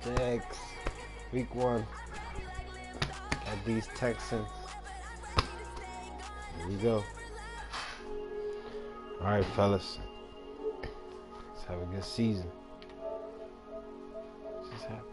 Jags, week 1 at these Texans. Here we go. All right, fellas. Let's have a good season. What's just happened?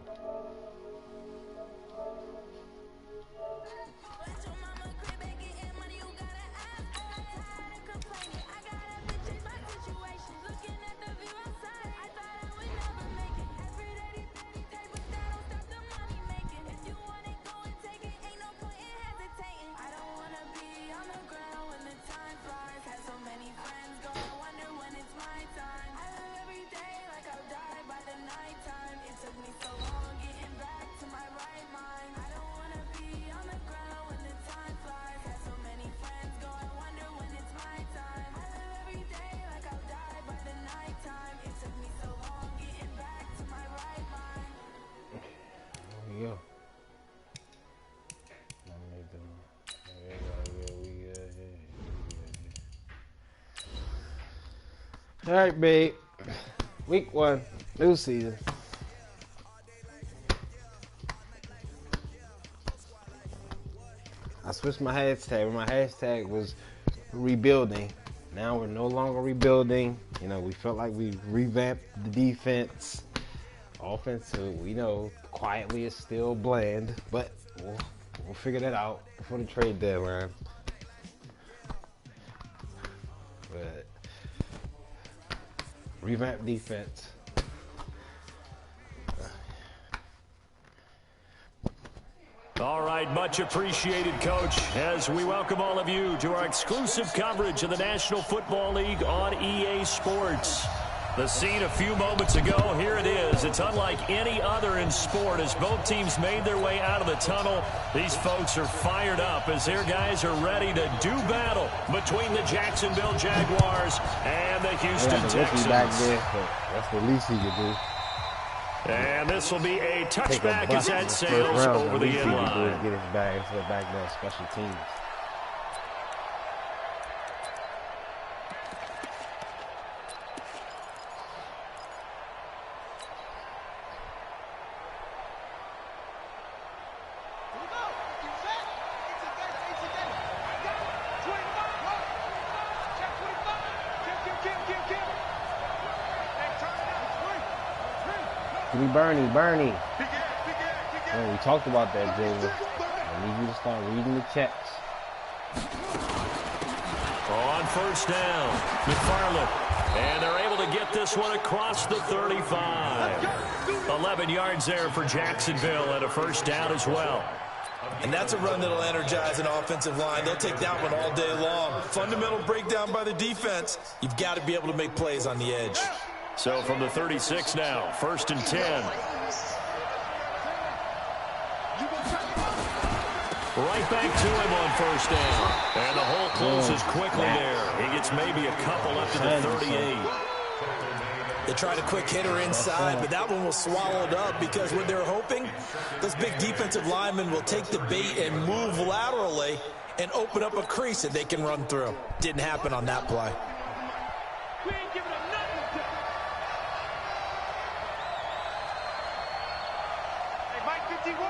Go. All right, babe. Week 1, new season. I switched my hashtag. My hashtag was rebuilding. Now we're no longer rebuilding. You know, we felt like we revamped the defense. Offense, we know quietly is still bland, but we'll figure that out before the trade deadline. But revamp defense. All right, much appreciated, Coach, as we welcome all of you to our exclusive coverage of the National Football League on EA Sports. The scene a few moments ago, here it is. It's unlike any other in sport as both teams made their way out of the tunnel. These folks are fired up as their guys are ready to do battle between the Jacksonville Jaguars and the Houston Texans. Back there, that's the least he could do. And this will be a touchback as that sails over the end line. Get his bag into the back there, special teams. Give me Bernie. Oh, we talked about that, Jalen. I need you to start reading the checks. On first down, McFarland. And they're able to get this one across the 35. 11 yards there for Jacksonville and a first down as well. And that's a run that'll energize an offensive line. They'll take that one all day long. Fundamental breakdown by the defense. You've got to be able to make plays on the edge. So from the 36 now, 1st and 10. Right back to him on first down. And the hole closes quickly there. He gets maybe a couple up to the 38. They tried a quick hitter inside, but that one was swallowed up because what they're hoping, those big defensive linemen will take the bait and move laterally and open up a crease that they can run through. Didn't happen on that play. We ain't giving them nothing. Hey, Mike 51.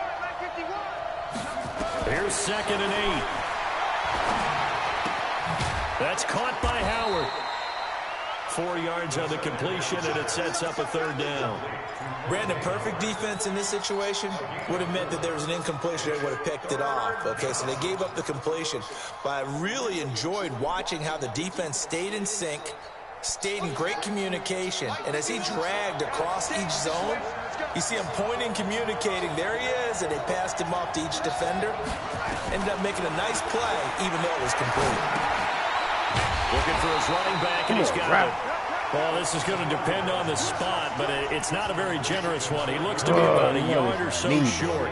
Here's 2nd and 8. That's caught by Howard. 4 yards on the completion, and it sets up a 3rd down. Brandon, perfect defense in this situation would have meant that there was an incompletion. They would have picked it off. Okay, so they gave up the completion. But I really enjoyed watching how the defense stayed in sync, stayed in great communication, and as he dragged across each zone, you see him pointing, communicating. There he is, and they passed him off to each defender. Ended up making a nice play, even though it was complete. Looking for his running back, and he's got it. Well, this is going to depend on the spot, but it's not a very generous one. He looks to be about a yard or so short.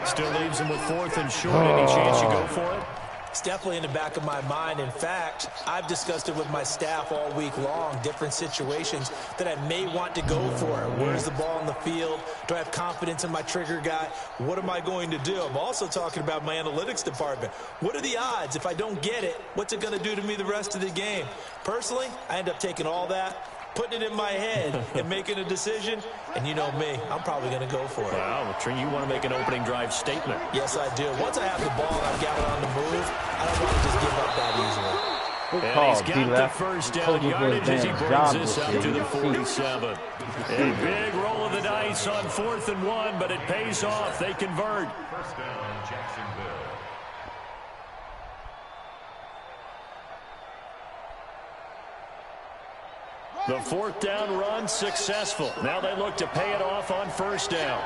Still leaves him with 4th and short. Any chance you go for it? It's definitely in the back of my mind. In fact, I've discussed it with my staff all week long, different situations that I may want to go for. Where's the ball on the field? Do I have confidence in my trigger guy? What am I going to do? I'm also talking about my analytics department. What are the odds? If I don't get it, what's it going to do to me the rest of the game? Personally, I end up taking all that putting it in my head and making a decision. And you know me, I'm probably going to go for it. Wow, Trent, you want to make an opening drive statement. Yes, I do. Once I have the ball and I've got it on the move, I don't want to just give up that easily. And he's got the first down yardage as he brings this up to the 47. A big roll of the dice on 4th and 1, but it pays off. They convert. First down, Jacksonville. The 4th down run successful. Now they look to pay it off on 1st down.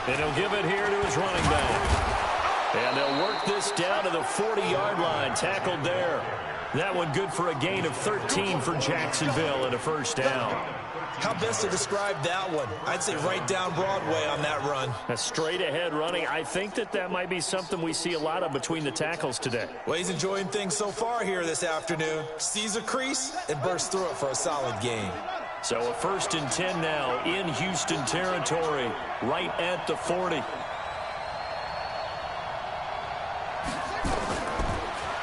And he'll give it here to his running back. And they'll work this down to the 40-yard line. Tackled there. That one good for a gain of 13 for Jacksonville and a first down. How best to describe that one? I'd say right down Broadway on that run. A straight-ahead running. I think that might be something we see a lot of between the tackles today. Well, he's enjoying things so far here this afternoon. Sees a crease and bursts through it for a solid gain. So a 1st and 10 now in Houston territory, right at the 40.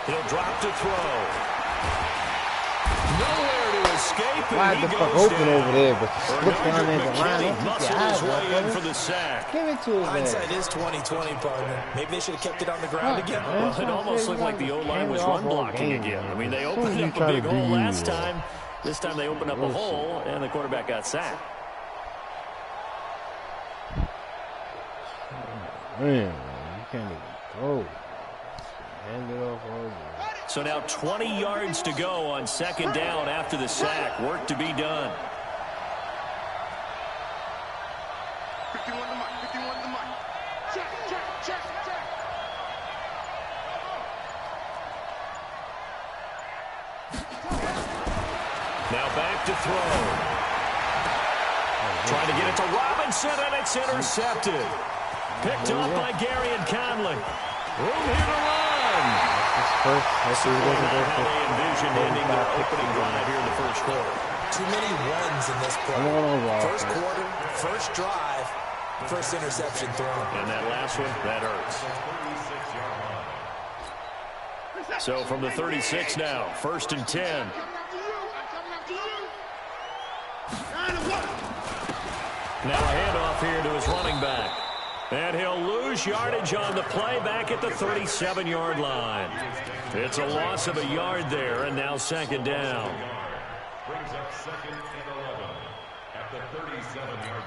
He'll drop to throw. Nowhere to escape. Wide the fuck open over there, but look down there the line. Muscles his way in for the sack. Give it to his Hindsight is 20/20, partner. Maybe they should have kept it on the ground again. Well, it almost looked like the O-line was run blocking again. I mean, they opened up a big hole last time. This time they opened up a hole, and the quarterback got sacked. Man, you can't even throw. Hand it off over. So now 20 yards to go on 2nd down after the sack. Work to be done. 51 to Mike, 51 to Mike. Check. Now back to throw. Trying to get it to Robinson, and it's intercepted. Picked off by Gary and Conley. Room here to run. So how they envisioned ending their opening drive here in the first quarter. Too many runs in this play. First quarter, first drive, first interception thrown. And that last one, that hurts. So from the 36 now, 1st and 10. Now a handoff here to his running back. And he'll lose yardage on the play back at the 37-yard line. It's a loss of a yard there, and now 2nd down. Brings up 2nd and 11 at the 37-yard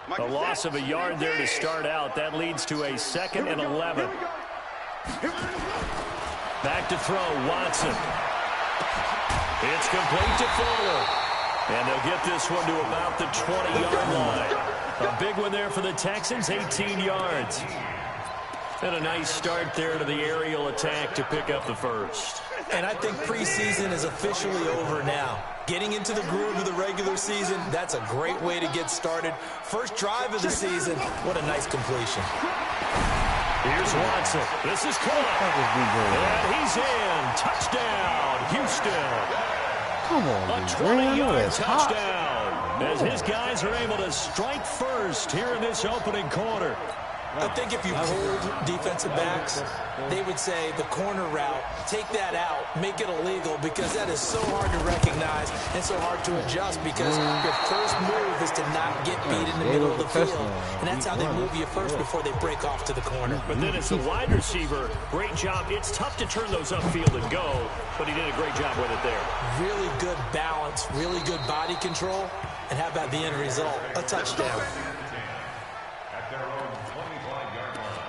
line. A loss of a yard there to start out. That leads to a 2nd and 11. Back to throw, Watson. It's complete to Fuller. And they'll get this one to about the 20-yard line. A big one there for the Texans, 18 yards. And a nice start there to the aerial attack to pick up the first. And I think preseason is officially over now. Getting into the groove of the regular season, that's a great way to get started. First drive of the season, what a nice completion. Here's Watson. This is caught. And he's in. Touchdown, Houston. Come on, a 20-yard touchdown as his guys are able to strike first here in this opening quarter. I think if you polled defensive backs, they would say the corner route, take that out, make it illegal, because that is so hard to recognize and so hard to adjust, because your first move is to not get beat in the middle of the field. And that's how they move you first before they break off to the corner. But then as a wide receiver, great job. It's tough to turn those upfield and go, but he did a great job with it there. Really good balance, really good body control, and how about the end result? A touchdown. At their own 25-yard line.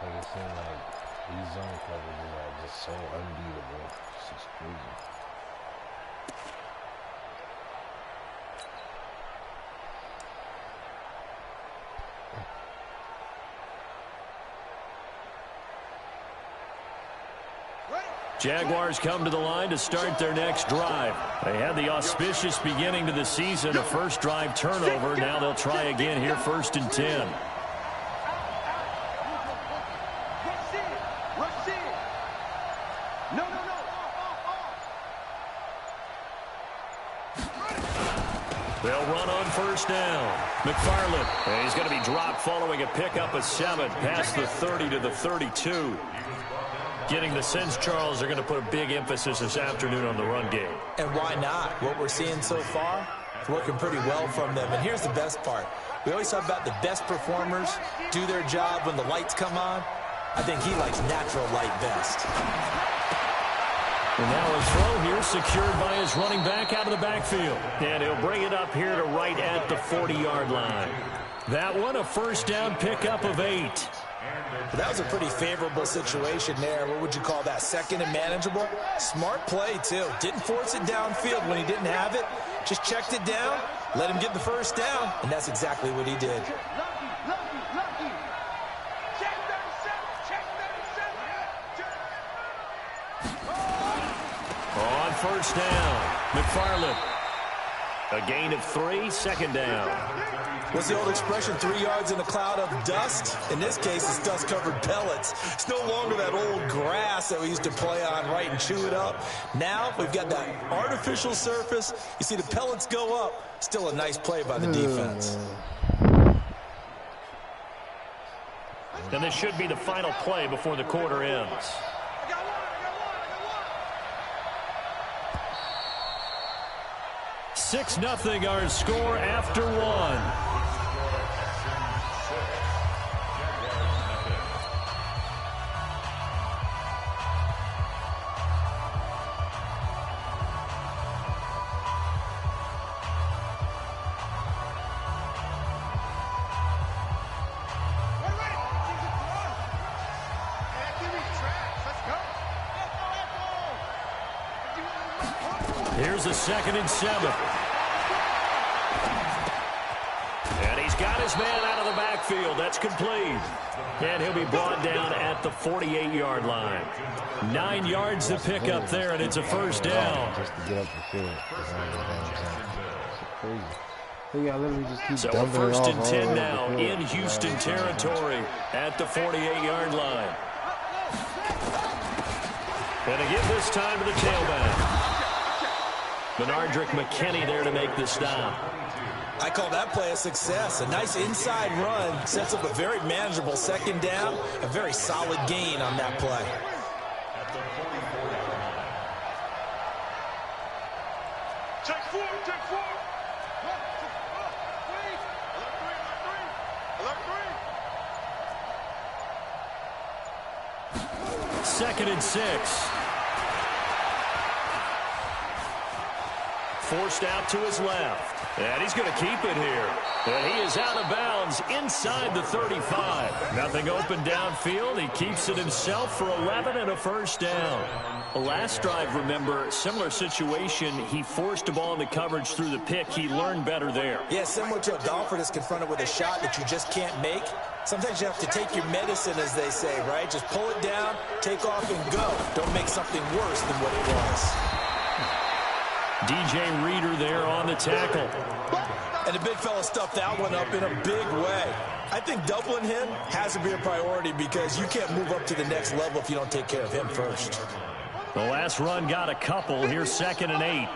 Like it seems like these zone coverages are just so unbeatable. It's just crazy. Jaguars come to the line to start their next drive. They had the auspicious beginning to the season, a first drive turnover. Now they'll try again here, 1st and 10. They'll run on first down. McFarland, and he's going to be dropped following a pickup of 7 past the 30 to the 32. Getting the sense, Charles, they're going to put a big emphasis this afternoon on the run game. And why not? What we're seeing so far, it's working pretty well from them. And here's the best part. We always talk about the best performers do their job when the lights come on. I think he likes natural light best. And now a throw here secured by his running back out of the backfield. And he'll bring it up here to right at the 40-yard line. That one, a first down pickup of 8. That was a pretty favorable situation there. What would you call that? Second and manageable? Smart play, too. Didn't force it downfield when he didn't have it. Just checked it down, let him get the first down, and that's exactly what he did. On first down, McFarland. A gain of 3, second down. What's the old expression, 3 yards in a cloud of dust? In this case, it's dust-covered pellets. It's no longer that old grass that we used to play on, right, and chew it up. Now we've got that artificial surface. You see the pellets go up. Still a nice play by the defense. And this should be the final play before the quarter ends. 6-0 our score after 1. Here's a 2nd and 7. And he's got his man out of the backfield. That's complete. And he'll be brought down at the 48-yard line. 9 yards to pick up there, and it's a first down. Just to get up the field. So a 1st and 10 now in Houston territory at the 48-yard line. And again this time to the tailback. Benardrick McKinney there to make the stop. I call that play a success. A nice inside run sets up a very manageable 2nd down. A very solid gain on that play. Check 4, check 4. 2nd and 6. Forced out to his left. And he's going to keep it here. And he is out of bounds inside the 35. Nothing open downfield. He keeps it himself for 11 and a first down. Last drive, remember, similar situation. He forced a ball into coverage through the pick. He learned better there. Yeah, similar to a golfer that's confronted with a shot that you just can't make. Sometimes you have to take your medicine, as they say, right? Just pull it down, take off, and go. Don't make something worse than what it was. DJ Reader there on the tackle. And the big fella stuffed that one up in a big way. I think doubling him has to be a priority because you can't move up to the next level if you don't take care of him first. The last run got a couple. Here's 2nd and 8.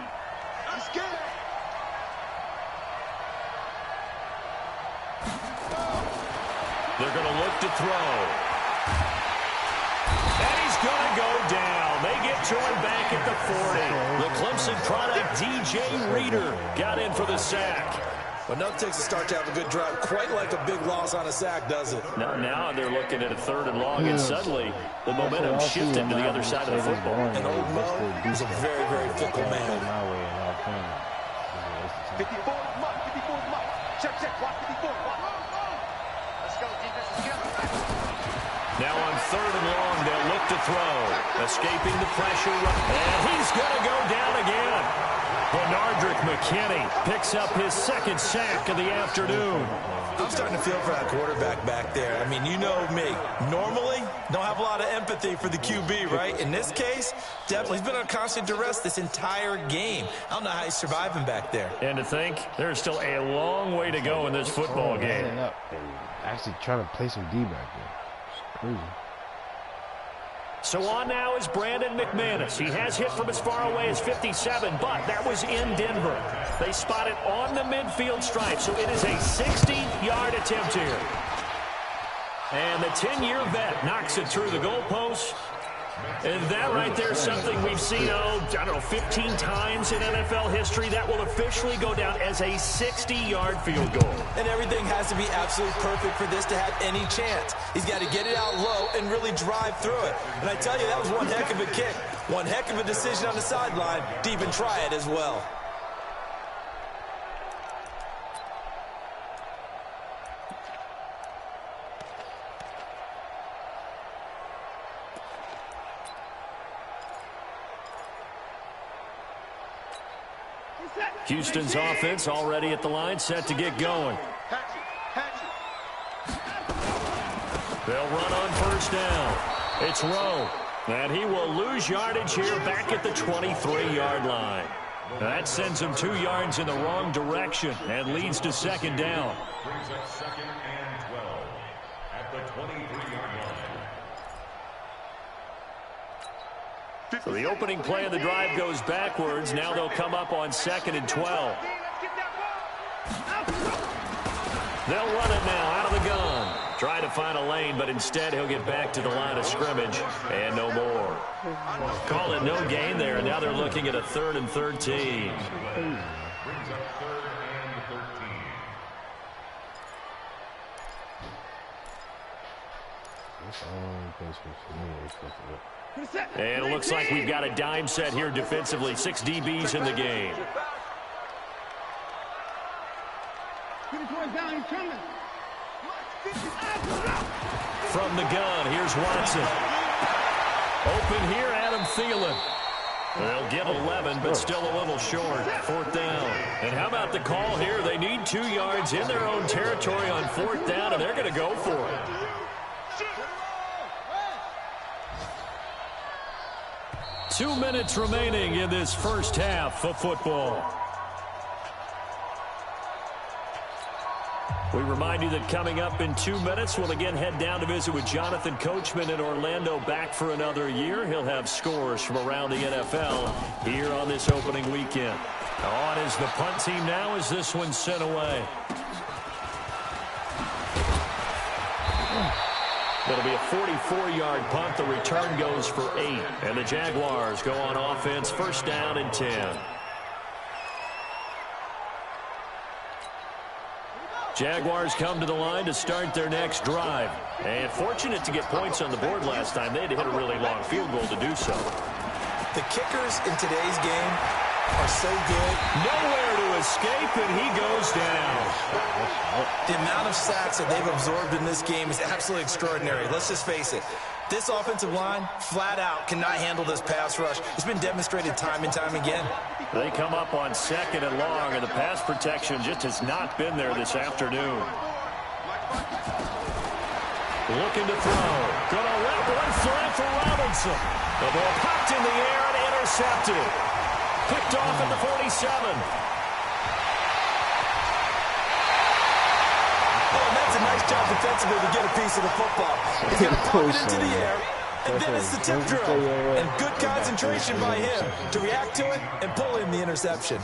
They're going to look to throw. And he's going to go down. They get to him back at the 40. The Clemson product, DJ Reader, got in for the sack. But nothing takes a start to have a good drive. Quite like a big loss on a sack, does it? Now they're looking at a 3rd and long, and suddenly the momentum shifted to the other side of the football. And old Mo is a very, very fickle man. 54, Mike. 54, Mike. Check, watch 54, Mike. Let's go, defense, together. Now on 3rd and long, they'll look to throw. Escaping the pressure. And he's going to go down again. Benardrick McKinney picks up his 2nd sack of the afternoon. I'm starting to feel for that quarterback back there. I mean, you know me. Normally, don't have a lot of empathy for the QB, right? In this case, definitely he's been on constant duress this entire game. I don't know how he's surviving back there. And to think, there's still a long way to go in this football game. Actually trying to play some D back there. It's crazy. So on now is Brandon McManus. He has hit from as far away as 57, but that was in Denver. They spot it on the midfield stripe, so it is a 60-yard attempt here. And the 10-year vet knocks it through the goalpost. And that right there is something we've seen, I don't know, 15 times in NFL history. That will officially go down as a 60-yard field goal. And everything has to be absolutely perfect for this to have any chance. He's got to get it out low and really drive through it. And I tell you, that was one heck of a kick. One heck of a decision on the sideline to even try it as well. Houston's offense already at the line, set to get going. They'll run on first down. It's Rowe. And he will lose yardage here back at the 23-yard line. That sends him 2 yards in the wrong direction and leads to second down. Brings up 2nd and 12 at the 23-yard line. So the opening play of the drive goes backwards. Now they'll come up on 2nd and 12. They'll run it now out of the gun. Try to find a lane, but instead he'll get back to the line of scrimmage and no more. Call it no gain there, and now they're looking at a 3rd and 13. Brings up 3rd and 13. And it looks like we've got a dime set here defensively. 6 DBs in the game. From the gun, here's Watson. Open here, Adam Thielen. They'll get 11, but still a little short. 4th down. And how about the call here? They need 2 yards in their own territory on 4th down, and they're going to go for it. Two minutes remaining in this first half of football. We remind you that coming up in 2 minutes, we'll again head down to visit with Jonathan Coachman in Orlando, back for another year. He'll have scores from around the NFL here on this opening weekend. On is the punt team now as this one's sent away. It'll be a 44-yard punt. The return goes for 8. And the Jaguars go on offense, 1st down and 10. Jaguars come to the line to start their next drive. And fortunate to get points on the board last time. They had to hit a really long field goal to do so. The kickers in today's game are so good. Nowhere to escape, and he goes down. The amount of sacks that they've absorbed in this game is absolutely extraordinary. Let's just face it. This offensive line, flat out, cannot handle this pass rush. It's been demonstrated time and time again. They come up on 2nd and long, and the pass protection just has not been there this afternoon. Looking to throw. Gonna wrap one flag for Robinson. The ball popped in the air and intercepted. Picked off at the 47. That's a nice job defensively to get a piece of the football. He's going to pop it into the air, and then it's the tip drill. And good concentration by him to react to it and pull in the interception.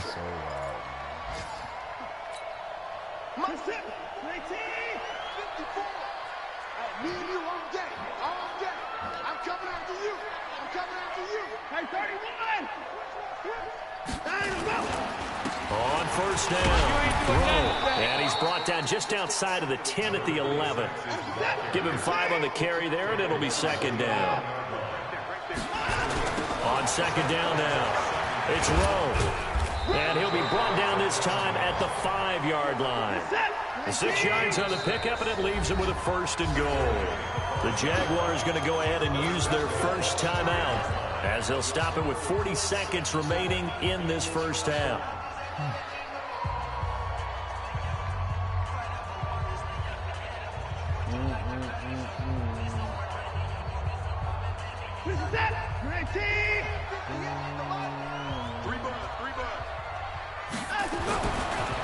On 1st down, and he's brought down just outside of the 10 at the 11. Give him 5 on the carry there, and it'll be 2nd down. On 2nd down now, it's Rowe. And he'll be brought down this time at the 5-yard line. 6 yards on the pickup, and it leaves him with a 1st and goal. The Jaguars going to go ahead and use their first timeout, as they'll stop it with 40 seconds remaining in this first half.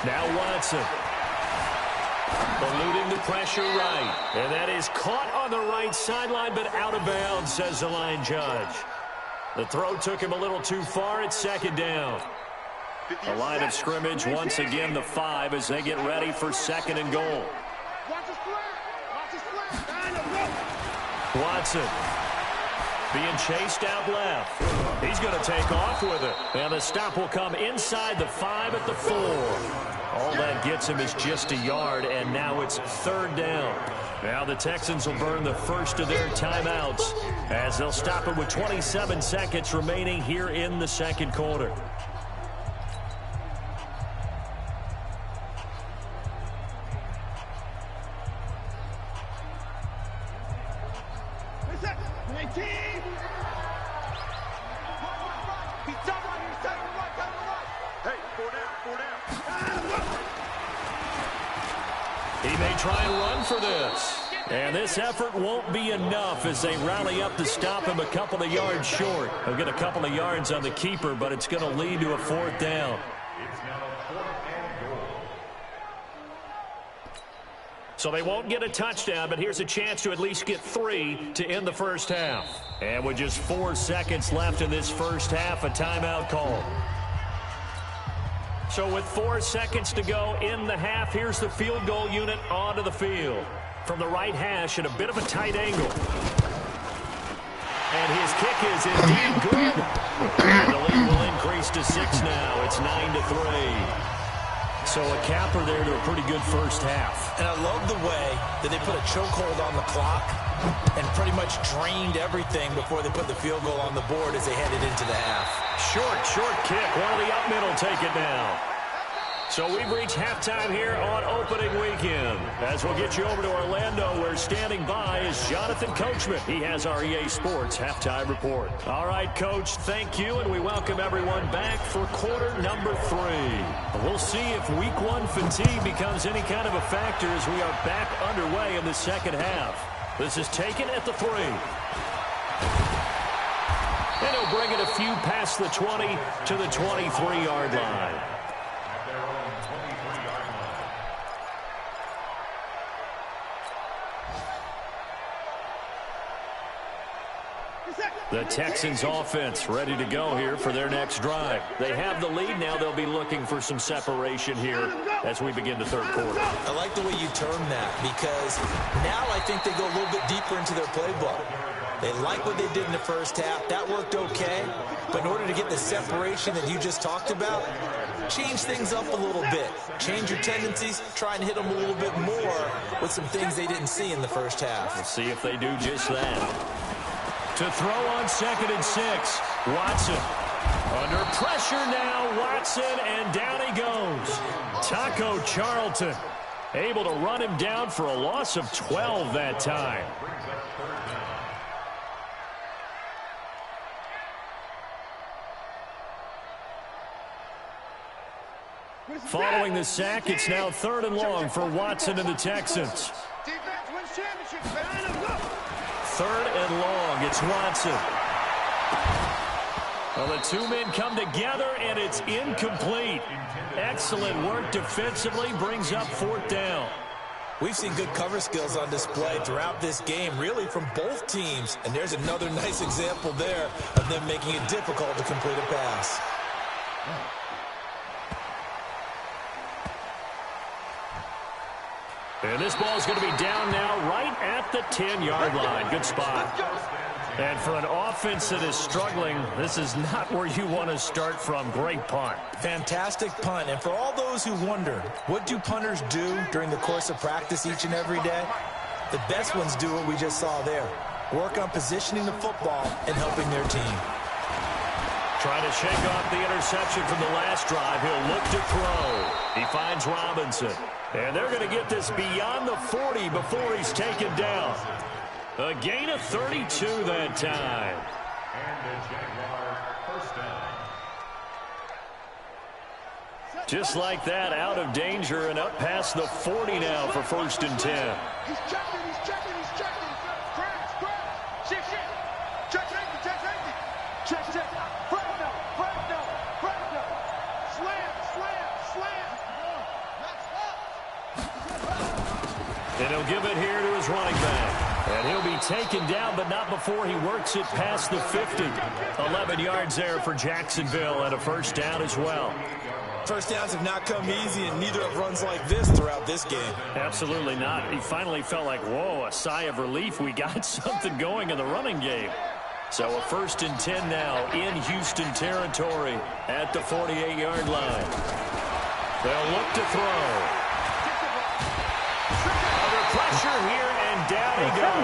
Now Watson. Eluding the pressure right. And that is caught on the right sideline, but out of bounds, says the line judge. The throw took him a little too far. It's second down. The line of scrimmage, once again, the 5 as they get ready for second and goal. Watson being chased out left. He's going to take off with it. And the stop will come inside the 5 at the 4. All that gets him is just a yard, and now it's third down. Now the Texans will burn the first of their timeouts as they'll stop it with 27 seconds remaining here in the second quarter. He may try and run for this. And this effort won't be enough as they rally up to stop him a couple of yards short. He'll get a couple of yards on the keeper, but it's going to lead to a fourth down. It's now 4th and goal. So they won't get a touchdown, but here's a chance to at least get 3 to end the first half. And with just 4 seconds left in this first half, a timeout call. So with 4 seconds to go in the half, here's the field goal unit onto the field. From the right hash at a bit of a tight angle. And his kick is indeed good. And the lead will increase to 6 now. It's 9-3. So a capper there to a pretty good first half. And I love the way that they put a chokehold on the clock and pretty much drained everything before they put the field goal on the board as they headed into the half. Short kick. One of the up middle take it now. So we've reached halftime here on opening weekend. As we'll get you over to Orlando, where standing by is Jonathan Coachman. He has our EA Sports halftime report. All right, Coach, thank you, and we welcome everyone back for quarter number 3. We'll see if week 1 fatigue becomes any kind of a factor as we are back underway in the second half. This is taken at the 3. And he'll bring it a few past the 20 to the 23-yard line. The Texans offense ready to go here for their next drive. They have the lead now. They'll be looking for some separation here as we begin the third quarter. I like the way you term that because now I think they go a little bit deeper into their playbook. They like what they did in the first half. That worked okay. But in order to get the separation that you just talked about, change things up a little bit. Change your tendencies. Try and hit them a little bit more with some things they didn't see in the first half. We'll see if they do just that. To throw on 2nd and 6. Watson. Under pressure now. Watson, and down he goes. Taco Charlton able to run him down for a loss of 12 that time. Following the sack, it's now 3rd and long for Watson and the Texans. 3rd and long, it's Watson. Well, the 2 men come together, and it's incomplete. Excellent work defensively, brings up 4th down. We've seen good cover skills on display throughout this game, really from both teams. And there's another nice example there of them making it difficult to complete a pass. And this ball is going to be down now right at the 10-yard line. Good spot. And for an offense that is struggling, this is not where you want to start from. Great punt. Fantastic punt. And for all those who wonder, what do punters do during the course of practice each and every day? The best ones do what we just saw there. Work on positioning the football and helping their team. Trying to shake off the interception from the last drive. He'll look to throw. He finds Robinson. And they're going to get this beyond the 40 before he's taken down. A gain of 32 that time. And the Jaguars first down. Just like that, out of danger and up past the 40 now for 1st and 10. He's checking. Crash. Check safety. Check. Front no. Slam. running back. And he'll be taken down, but not before he works it past the 50. 11 yards there for Jacksonville and a first down as well. First downs have not come easy, and neither have runs like this throughout this game. Absolutely not. He finally felt like, whoa, a sigh of relief. We got something going in the running game. So a 1st and 10 now in Houston territory at the 48-yard line. They'll look to throw. Under pressure here, and down he goes.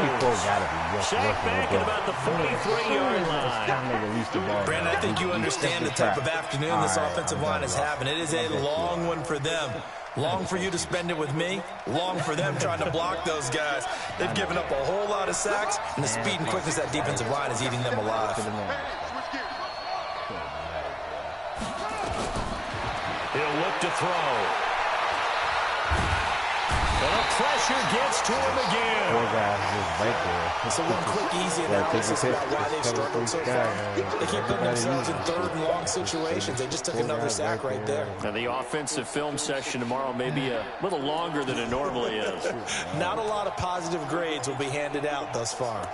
Sacked back at about the 43-yard line. Brandon, I think you understand the type of afternoon this offensive line is having. It is a long one for them. Long for you to spend it with me. Long for them trying to block those guys. They've given up a whole lot of sacks, and the speed and quickness of that defensive line is eating them alive. He'll look to throw. And the pressure gets to him again. Four guys just right there. So one quick, easy analysis about why they've struggled so far. They keep putting themselves in 3rd and long situations. They just took another sack right there. And the offensive film session tomorrow may be a little longer than it normally is. Not a lot of positive grades will be handed out thus far.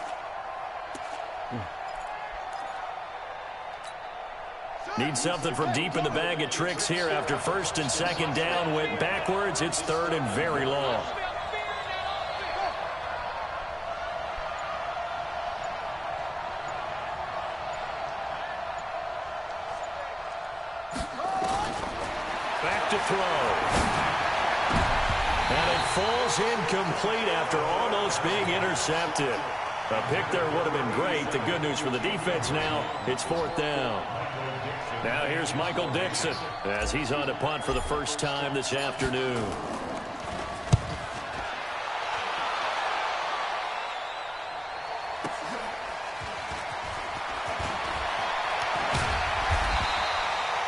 Need something from deep in the bag of tricks here after 1st and 2nd down went backwards. It's 3rd and very long. Back to throw. And it falls incomplete after almost being intercepted. A pick there would have been great. The good news for the defense now, it's 4th down. Now here's Michael Dixon as he's on to punt for the first time this afternoon.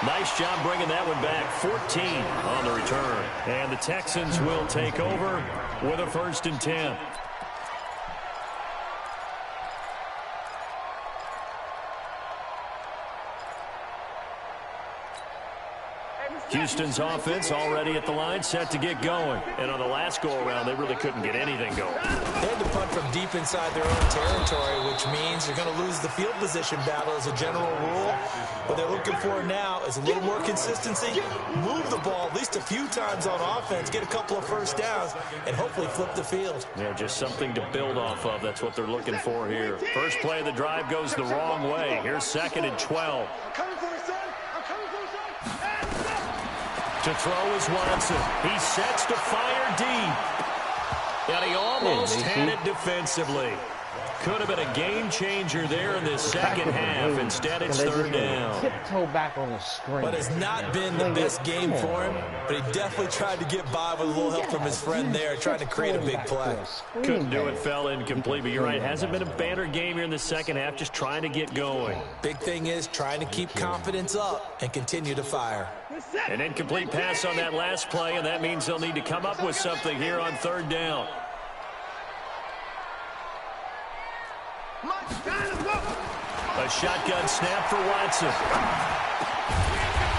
Nice job bringing that one back. 14 on the return. And the Texans will take over with a 1st and 10. Houston's offense already at the line, set to get going. And on the last go-around, they really couldn't get anything going. They had to punt from deep inside their own territory, which means you're going to lose the field position battle as a general rule. What they're looking for now is a little more consistency, move the ball at least a few times on offense, get a couple of first downs, and hopefully flip the field. Yeah, just something to build off of. That's what they're looking for here. First play of the drive goes the wrong way. Here's 2nd and 12. To throw is Watson. He sets to fire deep. And he almost had it defensively. Could have been a game changer there in this second half. Instead, it's 3rd down. Tiptoe back on the screen. But it's not been the best game for him, but he definitely tried to get by with a little help from his friend there, trying to create a big play. Couldn't do it, fell incomplete, but you're right. Hasn't been a banner game here in the second half, just trying to get going. Big thing is trying to keep confidence up and continue to fire. An incomplete pass on that last play, and that means they'll need to come up with something here on 3rd down. A shotgun snap for Watson.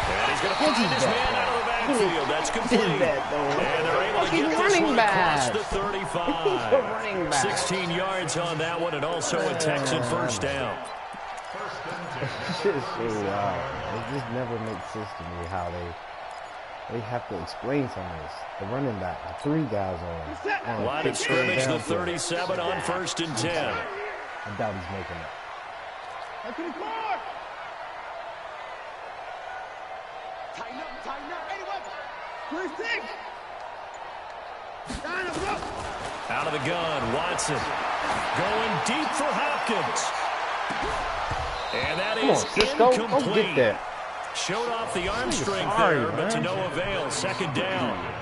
And he's going to find his man out of the backfield. That's complete. And they're able to get this one across the 35. 16 yards on that one, and also a Texan first down. This is so wild. It just never makes sense to me how they have to explain some of this. The running back, 3 guys on Line of scrimmage, the 37 on 1st and 10. I doubt he's making it. Out of the gun, Watson. Going deep for Hopkins. And that is incomplete. Showed off the arm strength there, but to no avail. 2nd down.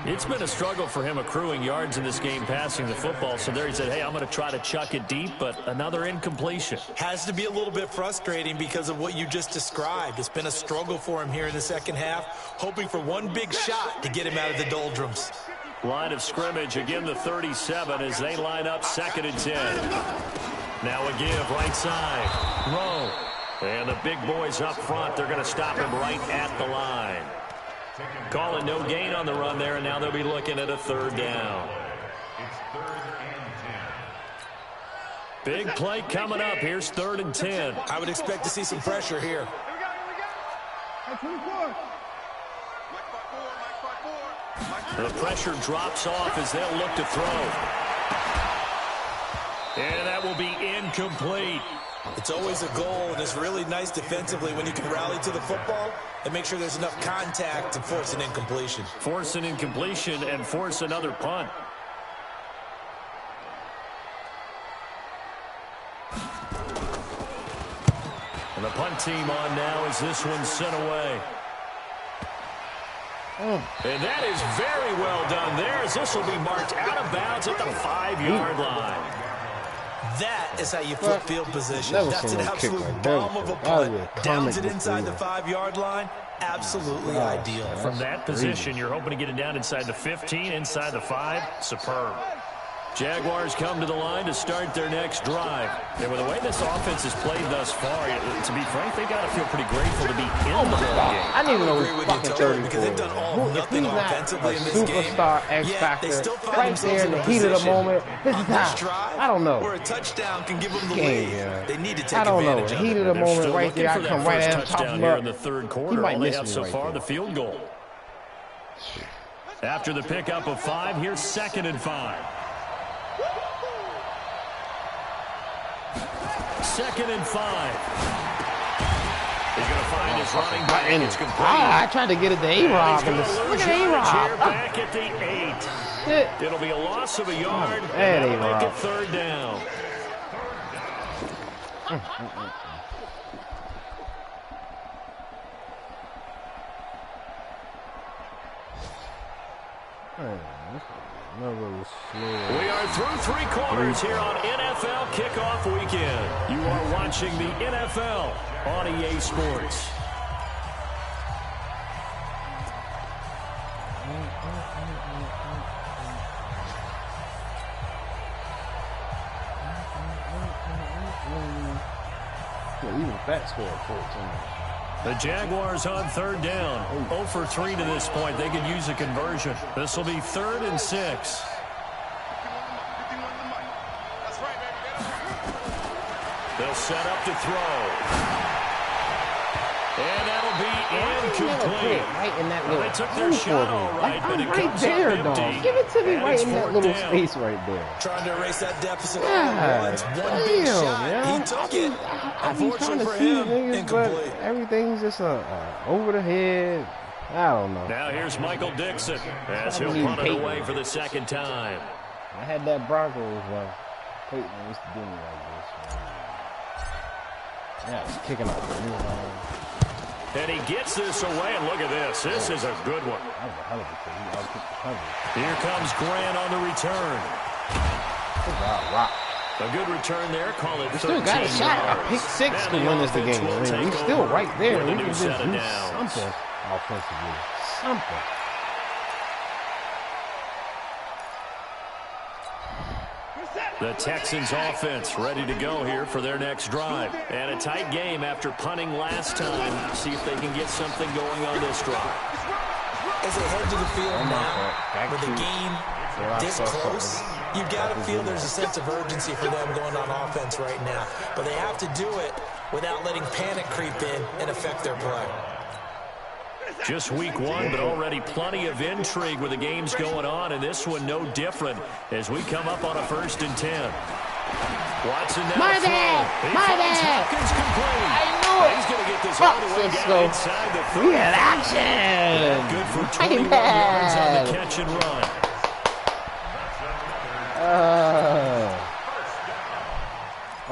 It's been a struggle for him accruing yards in this game passing the football. So there he said, hey, I'm going to try to chuck it deep, but another incompletion. Has to be a little bit frustrating because of what you just described. It's been a struggle for him here in the second half, hoping for one big shot to get him out of the doldrums. Line of scrimmage, again the 37 as they line up 2nd and 10. Now a give, right side. Rowe. And the big boys up front, they're going to stop him right at the line. Calling no gain on the run there, and now they'll be looking at a 3rd down. It's 3rd and 10. Big play coming up. Here's 3rd and 10. I would expect to see some pressure here. The pressure drops off as they'll look to throw. And that will be incomplete. It's always a goal, and it's really nice defensively when you can rally to the football and make sure there's enough contact to force an incompletion. Force an incompletion and force another punt. And the punt team on now as this one's sent away. And that is very well done there, as this will be marked out of bounds at the 5-yard line. That is how you flip field position. That's an absolute bomb of a punt. Downs it inside the 5-yard line. Absolutely ideal. From that position, you're hoping to get it down inside the 15, inside the 5. Superb. Jaguars come to the line to start their next drive. And with the way this offense has played thus far, to be frank, they got to feel pretty grateful to be in the ball game. I didn't even know it was fucking 34. Because they've done all nothing offensively in this game. Superstar X Factor, right there in the heat of the moment. This is how. I don't know. Where a touchdown can give them the lead. They need to take I don't know. advantage The of heat it. of the moment right there. I come right at him, top Touchdown him here up. in the third He quarter. might All they miss have me so right far, there. the field goal. After the pickup of 5, here's 2nd and 5. 2nd and 5. He's going to find his running back. It's complete. I tried to get it to A-Rob. Look at A-Rob. Back at the 8. It'll be a loss of a yard. And that'll make it 3rd down. We are through 3 quarters here on NFL Kickoff Weekend. You are watching the NFL on EA Sports. Even Fat scored 14. The Jaguars on 3rd down. 0 for 3 to this point. They could use a conversion. This will be 3rd and 6. They'll set up to throw. And that'll be incomplete. Right in that little They took their shot all right, but it right comes there, up dog. empty. Give it to me And right it's in that 4th little down. space right there. Trying to erase that deficit all God, at once. One big damn, shot. man. He took it. I be trying Unfortunately to for see him, niggas, incomplete. but everything's just over the head. I don't know. Now here's Michael Dixon as he'll need punt it Peyton. away for the 2nd time. I had that Broncos Peyton used to do me like this. Yeah, it's kicking off. And he gets this away, and look at this. This is a good one. That was a hell of a kick. He outkicked the coverage. Here comes Grant on the return. Good job, Rock. A good return there. Call it 13 We still got a shot. A yards. pick 6 And to the win us the offense game. will I mean, take we still over right there. with We a can new just set of do downs. something offensively. Something. The Texans offense ready to go here for their next drive. And a tight game after punting last time. See if they can get something going on this drive. As they head to the field now, with the game this close, you've got to feel there's a sense of urgency for them going on offense right now. But they have to do it without letting panic creep in and affect their play. Just week 1, but already plenty of intrigue with the games going on, and this one no different as we come up on a 1st and 10. Watson now My to throw. bad! He My finds bad! Hopkins complete. I knew it! He's going to get this all the way Let's down go. inside the 30. We had action! Good for My 21 yards on bad. the catch and run.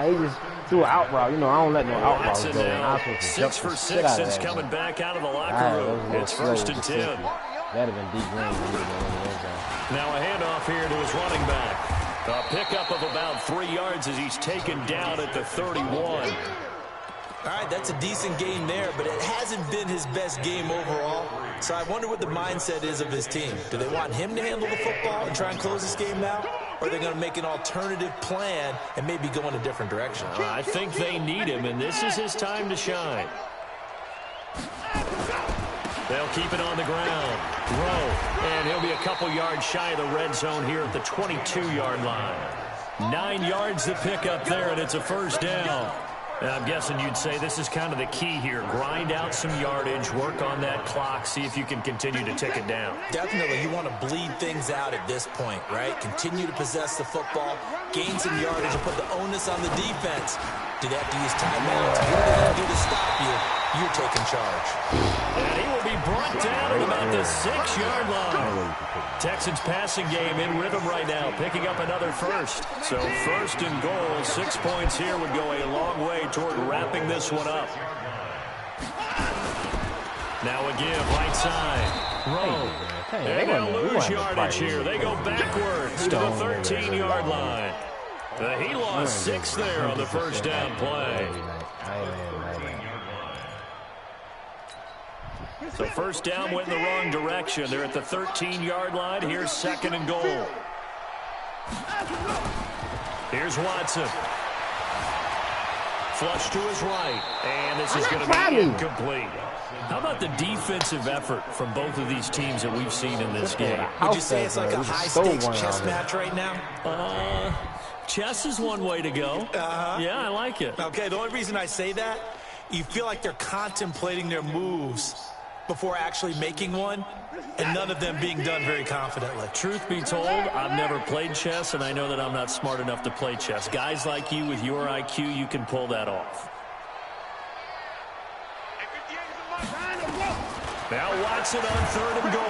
He just threw an out route. You know, I don't let no out routes Watson go. now, I'm supposed to jump 6 for the 6 shit out of since that coming joint. back out of the All right, locker that was a room. little It's slow 1st with and the 10. safety. That'd have been deep range. He would've been in the end zone. Now a handoff here to his running back. A pickup of about 3 yards as he's taken down at the 31. All right, that's a decent game there, but it hasn't been his best game overall. So I wonder what the mindset is of his team. Do they want him to handle the football and try and close this game out? Or are they going to make an alternative plan and maybe go in a different direction? I think they need him, and this is his time to shine. They'll keep it on the ground. Rowe, and he'll be a couple yards shy of the red zone here at the 22-yard line. 9 yards to pick up there, and it's a first down. Now, I'm guessing you'd say this is kind of the key here. Grind out some yardage, work on that clock, see if you can continue to tick it down. Definitely, you want to bleed things out at this point, right? Continue to possess the football, gain some yardage, and put the onus on the defense. Do they have to use timeouts? What are they going to do to stop you? You're taking charge. And he will be brought down at about the 6-yard line. Texans passing game in rhythm right now, picking up another first. So first and goal, 6 points here would go a long way toward wrapping this one up. Now again, right side. Rowe. And they'll lose yardage here. They go backwards to the 13-yard line. He lost 6 there on the first down play. So first down went in the wrong direction. They're at the 13-yard line. Here's second and goal. Here's Watson. Flush to his right. And this is going to be incomplete. How about the defensive effort from both of these teams that we've seen in this game? Would you say it's like a high-stakes chess match right now? Chess is one way to go. Yeah, I like it. Okay, the only reason I say that, you feel like they're contemplating their moves before actually making one, and none of them being done very confidently. Truth be told, I've never played chess, and I know that I'm not smart enough to play chess. Guys like you with your IQ, you can pull that off. Now Watson on third and goal.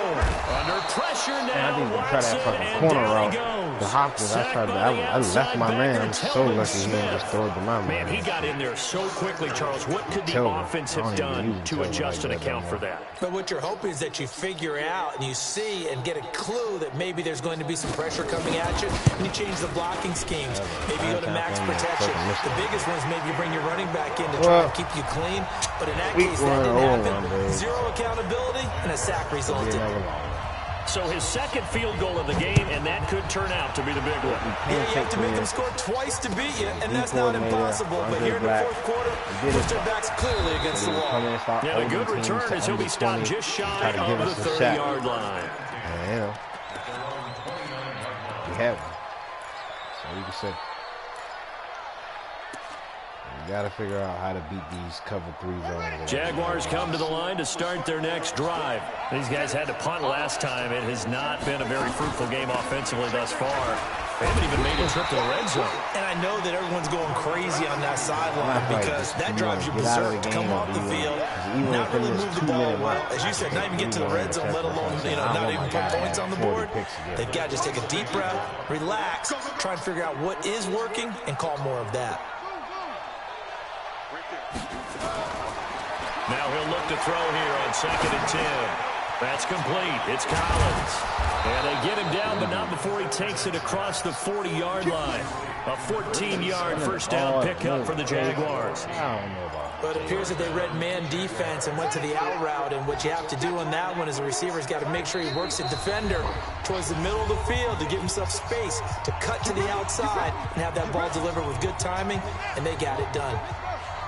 Under pressure now, Watson, and down he goes. The Hopkins, I left my man. I'm so lucky he didn't just throw it to my man. Man, he got in there so quickly, Charles. What could the offense have done to adjust and account for that? But what you're hoping is that you figure out and you see and get a clue that maybe there's going to be some pressure coming at you, and you change the blocking schemes. Maybe you go to max protection. The biggest one is maybe you bring your running back in to try and keep you clean. But in that case, that didn't happen. Zero accountability, and a sack resulted. So his second field goal of the game, and that could turn out to be the big one. Yeah, you have to make them score twice to beat you, and that's not impossible. But here in the fourth quarter, push their backs clearly against the wall. Yeah, the good return is he'll be stopped just shy of the 30-yard line. You know, we have one. So you can say. You got to figure out how to beat these cover 3 zones. Jaguars come to the line to start their next drive. These guys had to punt last time. It has not been a very fruitful game offensively thus far. They haven't even made a trip to the red zone. And I know that everyone's going crazy on that sideline because that drives you berserk to come off the field, not really move the ball well. As you said, not even get to the red zone, let alone, not even put points on the board. They've got to just take a deep breath, relax, try and figure out what is working, and call more of that. Now he'll look to throw here on 2nd and 10. That's complete. It's Collins. And they get him down, but not before he takes it across the 40-yard line. A 14-yard first down pickup for the Jaguars. But it appears that they read man defense and went to the out route, and what you have to do on that one is the receiver's got to make sure he works a defender towards the middle of the field to give himself space to cut to the outside and have that ball delivered with good timing, and they got it done.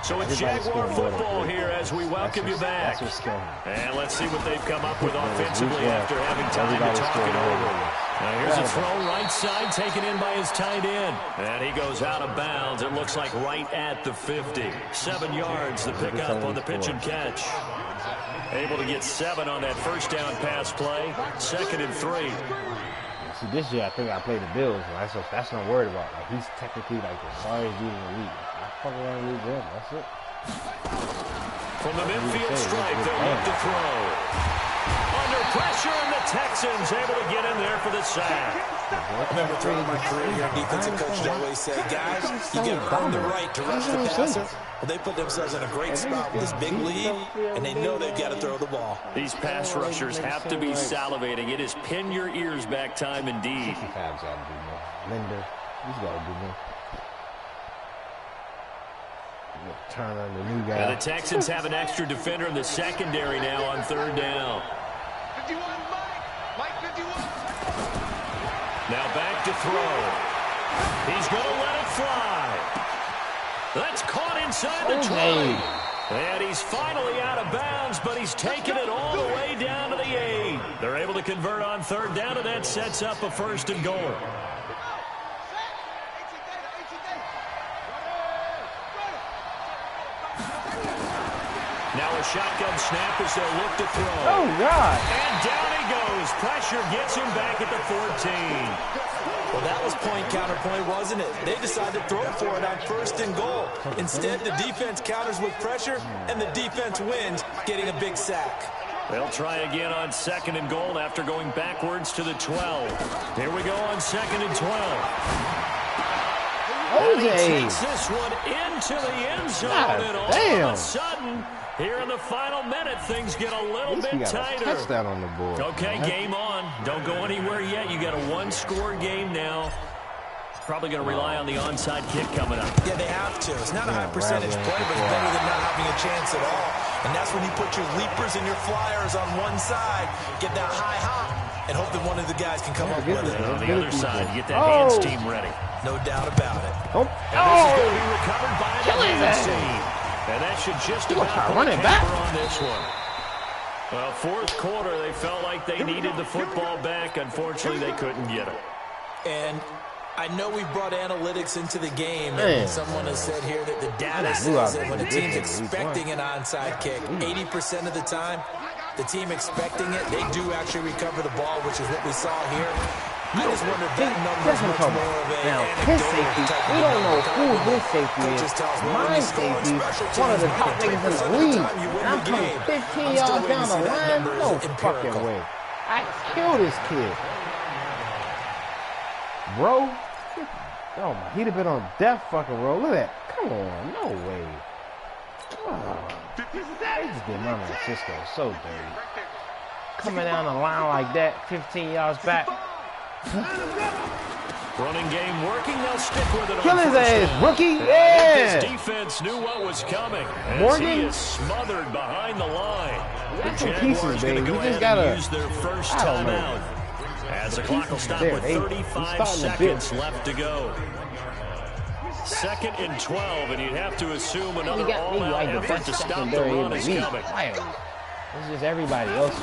So it's Jaguar football here as we welcome you back. And let's see what they've come up with offensively after having time to talk it over. Now here's a throw right side taken in by his tight end. And he goes out of bounds. It looks like right at the 50. 7 yards to pick up on the pitch and catch. Able to get 7 on that first down pass play. 2nd and 3. See, this year I think I played the Bills. That's what I'm worried about. Like, he's technically like the sorriest dude in the league. I fuck around and lose him. That's it. From the midfield strike, they'll look to throw. Under pressure, and the Texans able to get in there for the sack. I remember throughout my career here, defensive coaches always say, guys, you got to earn the right to rush the passer. Well, they put themselves in a great spot with this big lead, and they know they've got to throw the ball. These pass rushers have to be salivating. It is pin your ears back time indeed. Linda, he's got to do more. Turn on the new guy. And the Texans have an extra defender in the secondary now on 3rd down. 51, Mike 51. Now back to throw. He's going to let it fly. That's caught inside the 20. And he's finally out of bounds, but he's taken it all the way down to the 8. They're able to convert on third down, and that sets up a 1st and goal. Now a shotgun snap as they'll look to throw. Oh, God. And down he goes. Pressure gets him back at the 14. Well, that was point counterpoint, wasn't it? They decided to throw for it on 1st and goal. Instead, the defense counters with pressure, and the defense wins, getting a big sack. They'll try again on 2nd and goal after going backwards to the 12. Here we go on 2nd and 12. And he takes this one into the end zone, and all of a sudden, here in the final minute, things get a little bit tighter. Touchdown on the board. Okay, game on. Don't go anywhere yet. You got a 1-score game now. Probably going to rely on the onside kick coming up. Yeah, they have to. It's not a high percentage play, but it's better than not having a chance at all. And that's when you put your leapers and your flyers on one side, get that high hop, and hope that one of the guys can come up with it. And on the other side, you get that hands team ready. No doubt about it. And this is going to be recovered by the hands team. And that should just about put a camper on this one. Well, 4th quarter, they felt like they needed the football back. Unfortunately, they couldn't get it. And I know we brought analytics into the game, and someone has said here that the data says that when a team's expecting an onside kick, 80% of the time, the team expecting it, they do actually recover the ball, which is what we saw here. I just wonder if that number is much more of a now, his safety, we don't know who his safety is. My safety, one of the top niggas in the league. And I'm coming 15 yards down the line? No fucking way. I killed this kid. Bro. Oh my, he'd have been on death fucking row. Look at that. Come on, no way. Oh, they just did Mama Francisco so dirty. Coming down the line like that, 15 yards back. Running game working, they'll stick with it. Kill his ass, rookie. Yeah. This defense knew what was coming. Morgan he is smothered behind the line. Got some pieces, baby. We just gotta use their first timeout. As the clock will stop with 35 seconds left to go. 2nd and 12, and you'd have to assume another all-out effort to stop the run is coming. It's just everybody else.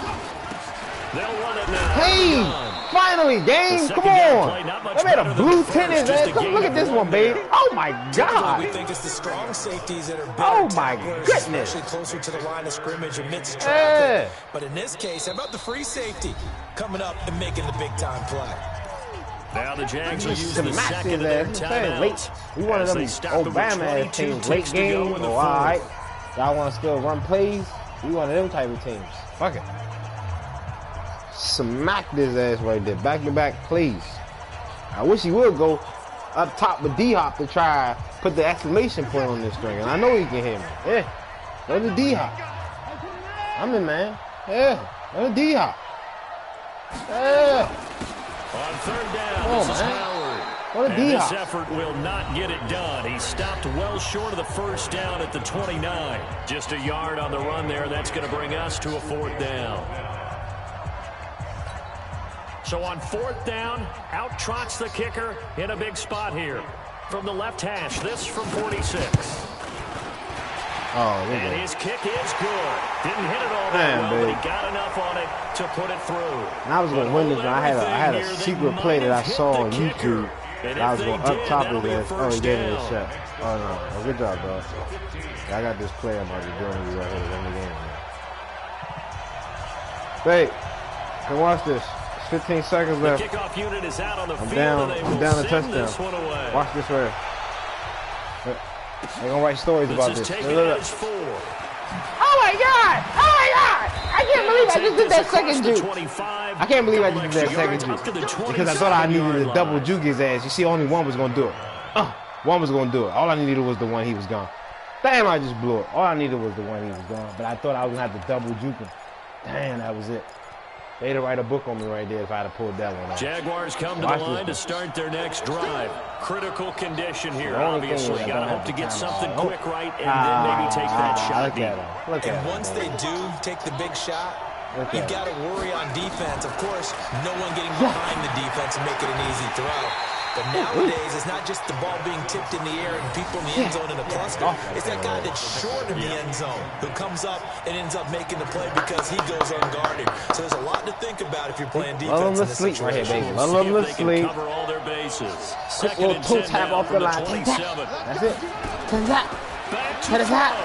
They'll run it now. Hey, finally, game. Come on. I made a blue tennis. Look at this one, baby. Oh my God. We think it's the strong safeties that are better. Oh my goodness. Especially closer to the line of scrimmage amidst traffic. But in this case, how about the free safety coming up and making the big time play? Now the Jags will use the second of their timeouts. We wanted them Obama ass teams late game. Oh, all right. Y'all want to still run plays? We wanted them type of teams. Fuck it. Smacked his ass right there. Back to back plays. I wish he would go up top with D-Hop to try put the exclamation point on this string. And I know he can hear me. Yeah. Go to D-Hop. I'm in, man. Yeah. Go to D-Hop. Yeah. On third down, this is Howard. What a and this effort will not get it done. He stopped well short of the first down at the 29. Just a yard on the run there. That's going to bring us to a 4th down. So on 4th down, out trots the kicker in a big spot here. From the left hash, this from 46. Oh, and his kick is good. Didn't hit it all that well, but he got enough on it to put it through. And I was going to win this one. I had a secret play that I saw on YouTube. I was going up top of this. Oh, he gave me a shot. Oh, no. Oh, good job, bro. I got this play I'm about to do right here. Win the game, man. Babe, come watch this. 15 seconds left. The kickoff unit is out on the field. I'm down a touchdown. Watch this right. They're gonna write stories about this. Oh my God! Oh my God! I can't believe I just did that second juke. I can't believe I just did that second juke because I thought I needed to double juke his ass. You see, only one was gonna do it. One was gonna do it. All I needed was the one he was gone. Damn, I just blew it. All I needed was the one he was gone. But I thought I was gonna have to double juke him. Damn, that was it. They'd have write a book on me right there if I had pulled that one off. Jaguars come to the line to start their next drive. Critical condition here, obviously. Got to hope to get something quick right and then maybe take that shot deep. And once they do take the big shot, you've got to worry on defense. Of course, no one getting behind the defense and make it an easy throw. But nowadays, it's not just the ball being tipped in the air and people in the end zone in a cluster. It's that guy that's short in the end zone who comes up and ends up making the play because he goes unguarded. So there's a lot to think about if you're playing defense in this situation. Right here, baby. Let them sleep. Cover all their bases. Quick little toe tap off the line. That's it. Turn that. Turn that.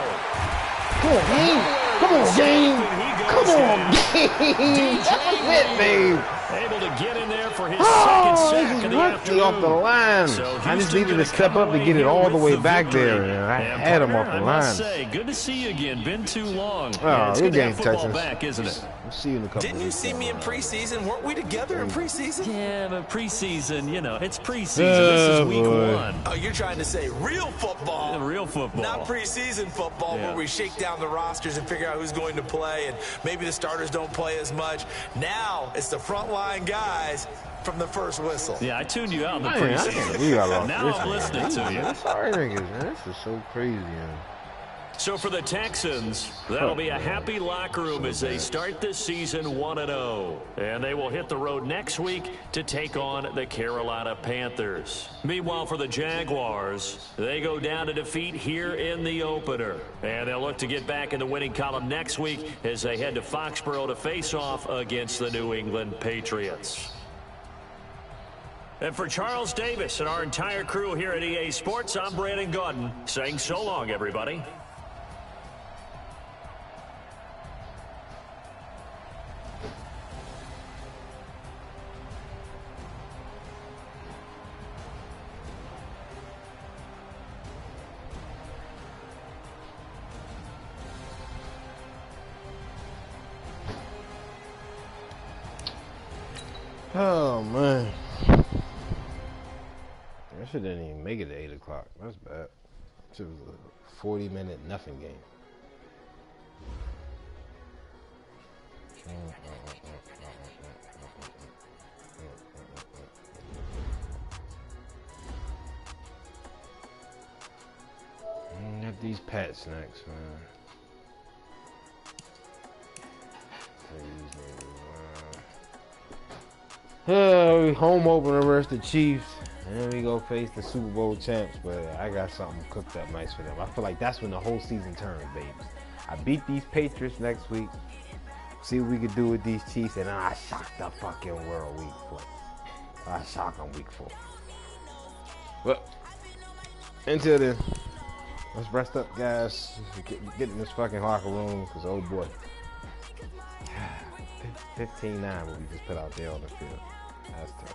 Come on, game. Come on, game. Come on, game. That's it, babe. Able to get in there for his second sack of the afternoon. Off the line. So I just needed to step up and get it all the way back there. And I had him off the line. I must say, good to see you again. Been too long. Oh, it's good good to game, have football Texans. back, isn't it? We'll see you in a couple Didn't you see me in preseason? Weren't we together in preseason? Yeah, but preseason, you know, it's preseason. This is week 1. Oh, you're trying to say real football. Yeah, real football. Not preseason football where we shake down the rosters and figure out who's going to play, and maybe the starters don't play as much. Now it's the frontline guys from the first whistle. Yeah, I tuned you out in the preseason. Now I'm listening to you. Sorry, niggas, man. This is so crazy, man. So for the Texans, that'll be a happy locker room as they start this season 1-0. And they will hit the road next week to take on the Carolina Panthers. Meanwhile, for the Jaguars, they go down to defeat here in the opener. And they'll look to get back in the winning column next week as they head to Foxborough to face off against the New England Patriots. And for Charles Davis and our entire crew here at EA Sports, I'm Brandon Gaudin saying so long, everybody. Oh, man. I should didn't even make it to 8 o'clock. That's bad. It was a 40-minute nothing game. Got these pat snacks, man. Home opener versus the Chiefs. And then we go face the Super Bowl champs, but I got something cooked up nice for them. I feel like that's when the whole season turns, baby. I beat these Patriots next week. See what we can do with these Chiefs, and then I shock the fucking world week 4. I shock them week 4. Well, until then, let's rest up, guys. Get in this fucking locker room, because oh boy. 15-9 what we just put out there on the field. That's tough.